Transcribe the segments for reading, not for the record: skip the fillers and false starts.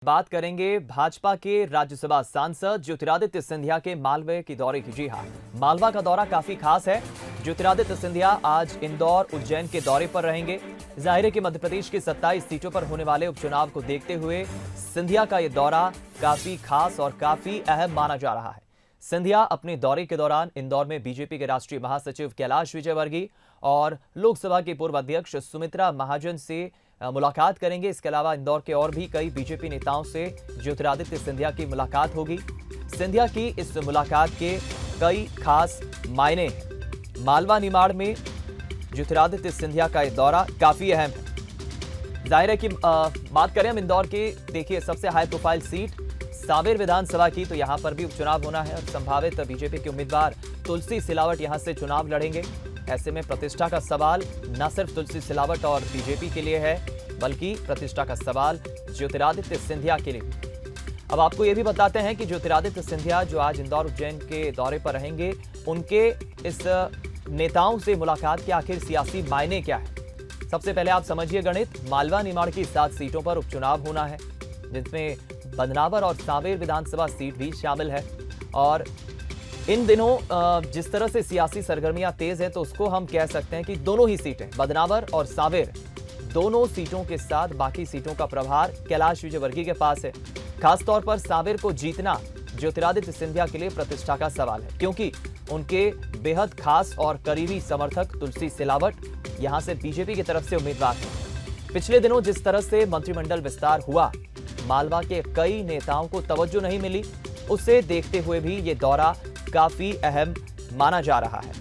बात करेंगे भाजपा के राज्यसभा सांसद ज्योतिरादित्य सिंधिया के मालवे के दौरे की। जी हां, मालवा का दौरा काफी खास है। ज्योतिरादित्य सिंधिया आज इंदौर उज्जैन के दौरे पर रहेंगे। जाहिर है कि मध्य प्रदेश की 27 सीटों पर होने वाले उपचुनाव को देखते हुए सिंधिया का यह दौरा काफी खास और काफी अहम माना जा रहा है। सिंधिया अपने दौरे के दौरान इंदौर में बीजेपी के राष्ट्रीय महासचिव कैलाश विजयवर्गीय और लोकसभा के पूर्व अध्यक्ष सुमित्रा महाजन से मुलाकात करेंगे। इसके अलावा इंदौर के और भी कई बीजेपी नेताओं से ज्योतिरादित्य सिंधिया की मुलाकात होगी। सिंधिया की इस मुलाकात के कई खास मायने हैं। मालवा निमाड़ में ज्योतिरादित्य सिंधिया का यह दौरा काफी अहम है। जाहिर है कि बात करें हम इंदौर के, देखिए सबसे हाई प्रोफाइल सीट सांवेर विधानसभा की, तो यहां पर भी उपचुनाव होना है और संभावित बीजेपी के उम्मीदवार तुलसी सिलावट यहां से चुनाव लड़ेंगे। ऐसे में प्रतिष्ठा का सवाल न सिर्फ तुलसी सिलावट और बीजेपी के लिए है, बल्कि प्रतिष्ठा का सवाल ज्योतिरादित्य सिंधिया के लिए। अब आपको यह भी बताते हैं कि ज्योतिरादित्य सिंधिया जो आज इंदौर उज्जैन के दौरे पर रहेंगे, उनके इस नेताओं से मुलाकात के आखिर सियासी मायने क्या है। सबसे पहले आप समझिए गणित। मालवा निमाड़ की 7 सीटों पर उपचुनाव होना है, जिसमें बदनावर और सांवेर विधानसभा सीट भी शामिल है। और इन दिनों जिस तरह से सियासी सरगर्मियां तेज है, तो उसको हम कह सकते हैं कि दोनों ही सीटें, बदनावर और सांवेर, दोनों सीटों के साथ बाकी सीटों का प्रभार कैलाश विजयवर्गीय के पास है। खासतौर पर सांवेर को जीतना ज्योतिरादित्य सिंधिया के लिए प्रतिष्ठा का सवाल है, क्योंकि उनके बेहद खास और करीबी समर्थक तुलसी सिलावट यहां से बीजेपी की तरफ से उम्मीदवार हैं। पिछले दिनों जिस तरह से मंत्रिमंडल विस्तार हुआ, मालवा के कई नेताओं को तवज्जो नहीं मिली। उसे देखते हुए भी ये दौरा काफी अहम माना जा रहा है।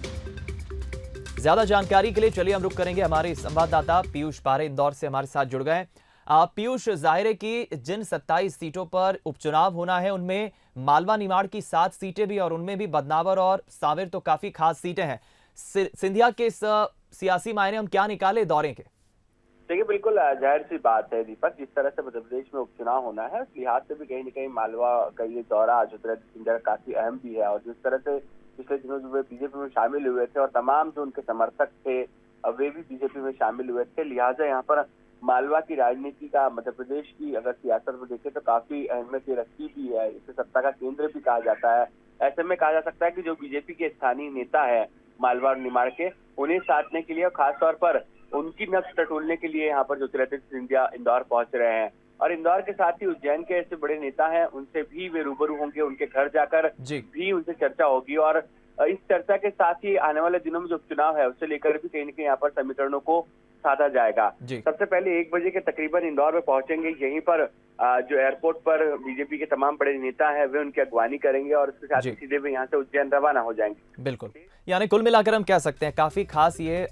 ज्यादा जानकारी के लिए चलिए हम रुक करेंगे। हमारे संवाददाता पीयूष पारे इंदौर से हमारे साथ जुड़ गए। पीयूष, जाहिर है कि जिन 27 सीटों पर उपचुनाव होना है, उनमें मालवा निमाड़ की 7 सीटें भी और उनमें भी बदनावर और सांवेर तो काफी खास सीटें हैं। सिंधिया के सियासी मायने हम क्या निकाले दौरे के? देखिए, बिल्कुल जाहिर सी बात है दीपक, जिस तरह से मध्य प्रदेश में उपचुनाव होना है, उस लिहाज से भी कहीं न कहीं मालवा का ये दौरा ज्योतिरादित्य सिंधिया काफी अहम भी है। और जिस तरह से पिछले दिनों जो वे बीजेपी में शामिल हुए थे और तमाम जो उनके समर्थक थे वे भी बीजेपी में शामिल हुए थे, लिहाजा यहाँ पर मालवा की राजनीति का मध्य प्रदेश की अगर सियासत में देखें तो काफी अहमियत रखती भी है। इसे सत्ता का केंद्र भी कहा जाता है। ऐसे में कहा जा सकता है कि जो बीजेपी के स्थानीय नेता है मालवा और निमाड़ के, उन्हें साधने के लिए और खासतौर पर उनकी नब्ज टटोलने के लिए यहाँ पर ज्योतिरादित्य सिंधिया इंदौर पहुंच रहे हैं। और इंदौर के साथ ही उज्जैन के ऐसे बड़े नेता हैं, उनसे भी वे रूबरू होंगे, उनके घर जाकर भी उनसे चर्चा होगी। और इस चर्चा के साथ ही आने वाले दिनों में जो चुनाव है, उससे लेकर भी कहीं न कहीं यहाँ पर समीकरणों को साधा जाएगा। सबसे पहले 1 बजे के तकरीबन इंदौर में पहुंचेंगे। यहीं पर जो एयरपोर्ट पर बीजेपी के तमाम बड़े नेता हैं, वे उनकी अगवानी करेंगे और उसके साथ ही सीधे वे यहाँ से उज्जैन रवाना हो जाएंगे। बिल्कुल, यानी कुल मिलाकर हम कह सकते हैं काफी खास ये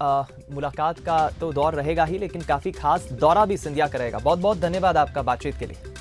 मुलाकात का तो दौर रहेगा ही, लेकिन काफी खास दौरा भी सिंधिया करेगा। बहुत बहुत धन्यवाद आपका बातचीत के लिए।